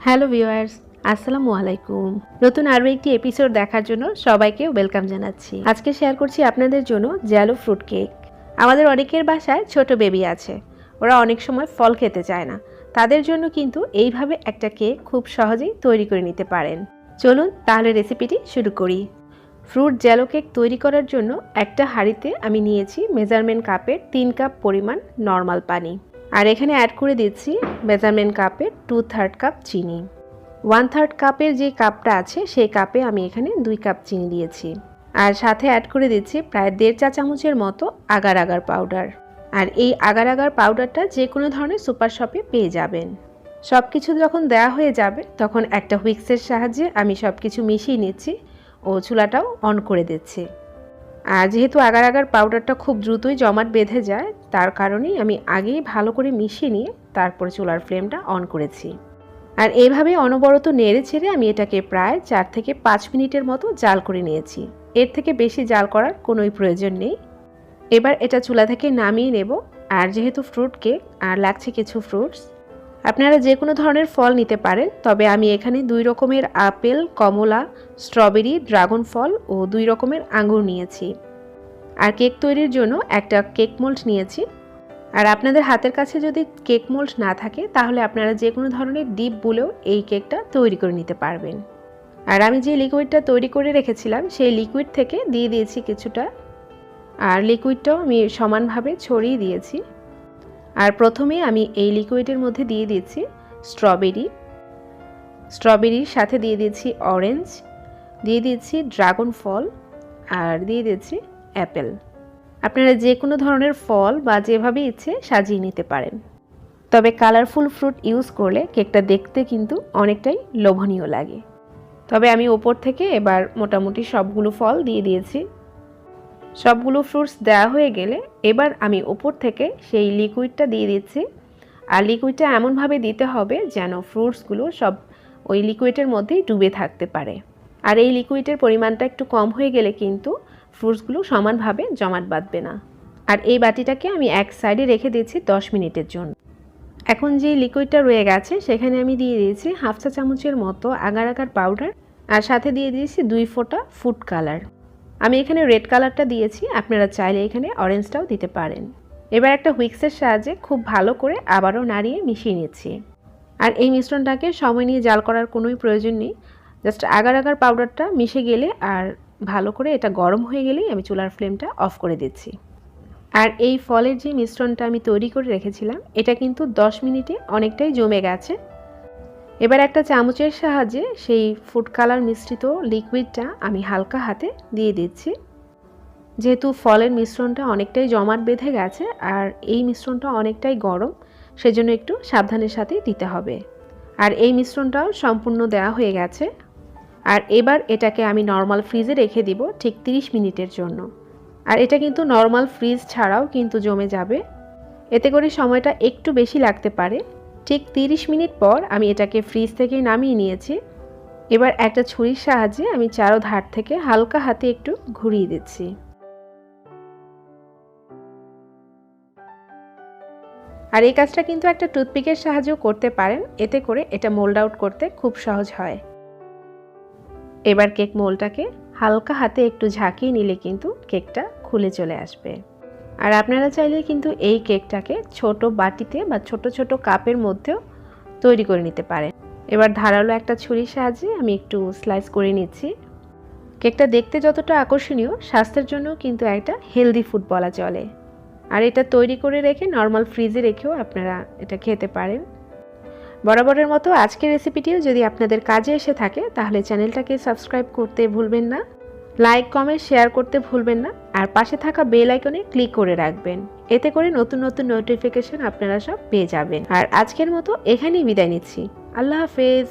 Hello viewers, আসসালামু আলাইকুম। নতুন আরও একটি এপিসোড দেখার জন্য সবাইকে ওয়েলকাম জানাচ্ছি। আজকে শেয়ার করছি আপনাদের জন্য জ্যালো ফ্রুট কেক। আমাদের অনেকের বাসায় ছোট বেবি আছে, ওরা অনেক সময় ফল খেতে চায় না। তাদের জন্য কিন্তু এইভাবে একটা কেক খুব সহজেই তৈরি করে নিতে পারেন। চলুন তাহলে রেসিপিটি শুরু করি। ফ্রুট জ্যালো কেক তৈরি করার জন্য একটা হাঁড়িতে আমি নিয়েছি মেজারমেন্ট কাপের 3 কাপ পরিমাণ নর্মাল পানি, আর এখানে অ্যাড করে দিচ্ছি মেজারমেন্ট কাপের 2/3 কাপ চিনি। 1/3 কাপের যে কাপটা আছে সেই কাপে আমি এখানে 2 কাপ চিনি দিয়েছি, আর সাথে অ্যাড করে দিচ্ছি প্রায় 1.5 চা চামচের মতো আগার পাউডার। আর এই আগার পাউডারটা যে কোনো ধরনের সুপার শপে পেয়ে যাবেন। সব কিছু যখন দেওয়া হয়ে যাবে তখন একটা হুইক্সের সাহায্যে আমি সব কিছু মিশিয়ে নিচ্ছি ও চুলাটাও অন করে দিচ্ছি। আর যেহেতু আগার পাউডারটা খুব দ্রুতই জমাট বেঁধে যায়, তার কারণেই আমি আগেই ভালো করে মিশিয়ে নিয়ে তারপর চুলার ফ্লেমটা অন করেছি। আর এইভাবে অনবরত নেড়ে ছেড়ে আমি এটাকে প্রায় 4 থেকে 5 মিনিটের মতো জাল করে নিয়েছি। এর থেকে বেশি জাল করার কোনোই প্রয়োজন নেই। এবার এটা চুলা থেকে নামিয়ে নেব। আর যেহেতু ফ্রুট কেক আর লাগছে কিছু ফ্রুটস, আপনারা যে কোনো ধরনের ফল নিতে পারেন, তবে আমি এখানে 2 রকমের আপেল, কমলা, স্ট্রবেরি, ড্রাগন ফল ও 2 রকমের আঙ্গুর নিয়েছি। আর কেক তৈরির জন্য একটা কেক মোল্ড নিয়েছি। আর আপনাদের হাতের কাছে যদি কেক মোল্ড না থাকে তাহলে আপনারা যে কোনো ধরনের ডিপ বুলেও এই কেকটা তৈরি করে নিতে পারবেন। আর আমি যে লিকুইডটা তৈরি করে রেখেছিলাম সেই লিকুইড থেকে দিয়ে দিয়েছি কিছুটা, আর লিকুইডটাও আমি সমানভাবে ছড়িয়ে দিয়েছি। আর প্রথমে আমি এই লিকুইডের মধ্যে দিয়ে দিয়েছি স্ট্রবেরির সাথে দিয়ে দিয়েছি অরেঞ্জ, দিয়ে দিয়েছি ড্রাগন ফল, আর দিয়ে দিয়েছি অ্যাপেল। আপনারা যে কোনো ধরনের ফল বা যেভাবে ইচ্ছে সাজিয়ে নিতে পারেন, তবে কালারফুল ফ্রুট ইউজ করলে কেকটা দেখতে কিন্তু অনেকটাই লোভনীয় লাগে। তবে আমি ওপর থেকে এবার মোটামুটি সবগুলো ফল দিয়ে দিয়েছি। সবগুলো ফ্রুটস দেওয়া হয়ে গেলে এবার আমি ওপর থেকে সেই লিকুইডটা দিয়ে দিচ্ছি। আর লিকুইডটা এমনভাবে দিতে হবে যেন ফ্রুটসগুলো সব ওই লিকুইডের মধ্যেই ডুবে থাকতে পারে। আর এই লিকুইডের পরিমাণটা একটু কম হয়ে গেলে কিন্তু ফ্রুটসগুলো সমানভাবে জমাট বাঁধবে না। আর এই বাটিটাকে আমি এক সাইডে রেখে দিয়েছি 10 মিনিটের জন্য। এখন যে লিকুইডটা রয়ে গেছে সেখানে আমি দিয়ে দিয়েছি 1/2 চা চামচের মতো আগার পাউডার, আর সাথে দিয়ে দিয়েছি 2 ফোঁটা ফুড কালার। আমি এখানে রেড কালারটা দিয়েছি, আপনারা চাইলে এখানে অরেঞ্জটাও দিতে পারেন। এবার একটা হুইক্সের সাহায্যে খুব ভালো করে আবারও নাড়িয়ে মিশিয়ে নিচ্ছি। আর এই মিশ্রণটাকে সময় নিয়ে জাল করার কোনোই প্রয়োজন নেই। জাস্ট আগার পাউডারটা মিশে গেলে আর ভালো করে এটা গরম হয়ে গেলেই আমি চুলার ফ্লেমটা অফ করে দিচ্ছি। আর এই ফলের যে মিশ্রণটা আমি তৈরি করে রেখেছিলাম এটা কিন্তু 10 মিনিটে অনেকটাই জমে গেছে। এবার একটা চামচের সাহায্যে সেই ফুড কালার মিশ্রিত লিকুইডটা আমি হালকা হাতে দিয়ে দিচ্ছি। যেহেতু ফলের মিশ্রণটা অনেকটাই জমাট বেঁধে গেছে আর এই মিশ্রণটা অনেকটাই গরম, সেজন্য একটু সাবধানের সাথেই দিতে হবে। আর এই মিশ্রণটাও সম্পূর্ণ দেওয়া হয়ে গেছে। আর এবার এটাকে আমি নর্মাল ফ্রিজে রেখে দিব ঠিক 30 মিনিটের জন্য। আর এটা কিন্তু নর্মাল ফ্রিজ ছাড়াও কিন্তু জমে যাবে, এতে করে সময়টা একটু বেশি লাগতে পারে। ঠিক 30 মিনিট পর আমি এটাকে ফ্রিজ থেকে নামিয়ে নিয়েছি। এবার একটা ছুরির সাহায্যে আমি চারোধার থেকে হালকা হাতে একটু ঘুরিয়ে দিচ্ছি। আর এই কাজটা কিন্তু একটা টুথপিকের সাহায্যেও করতে পারেন, এতে করে এটা মোল্ড আউট করতে খুব সহজ হয়। এবার কেক মোল্ডটাকে হালকা হাতে একটু ঝাঁকিয়ে নিলে কিন্তু কেকটা খুলে চলে আসবে। আর আপনারা চাইলে কিন্তু এই কেকটাকে ছোট বাটিতে বা ছোট ছোট কাপের মধ্যেও তৈরি করে নিতে পারেন। এবার ধারালো একটা ছুরির সাহায্যে আমি একটু স্লাইস করে নিচ্ছি। কেকটা দেখতে যতটা আকর্ষণীয়, স্বাস্থ্যের জন্য কিন্তু একটা হেলদি ফুড বলা চলে। আর এটা তৈরি করে রেখে নর্মাল ফ্রিজে রেখেও আপনারা এটা খেতে পারেন। বরাবরের মতো আজকের রেসিপিটিও যদি আপনাদের কাজে এসে থাকে তাহলে চ্যানেলটাকে সাবস্ক্রাইব করতে ভুলবেন না, লাইক কমেন্ট শেয়ার করতে ভুলবেন না, আর পাশে থাকা বেল আইকনে ক্লিক করে রাখবেন। এতে করে নতুন নতুন নোটিফিকেশন আপনারা সব পেয়ে যাবেন। আর আজকের মতো এখানেই বিদায় নিচ্ছি। আল্লাহ হাফেজ।